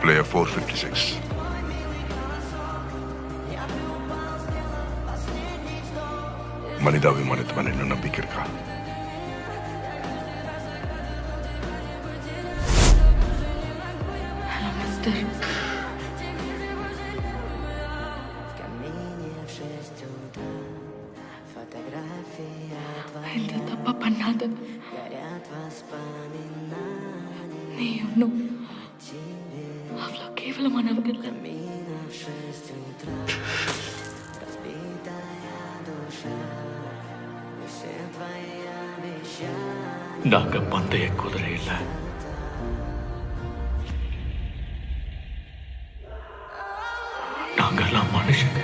Player 456. மனிதாபிமானத்து மேல இன்னும் நம்பிக்கை இருக்கா? Hello mister. இந்த தப்பா பண்ணாத. நீ ஒன்றும் அவ்வளோ கேவலமானவங்க இல்லை. நாங்க பந்தய குதிரை இல்ல, நாங்கெல்லாம் மனுஷங்க.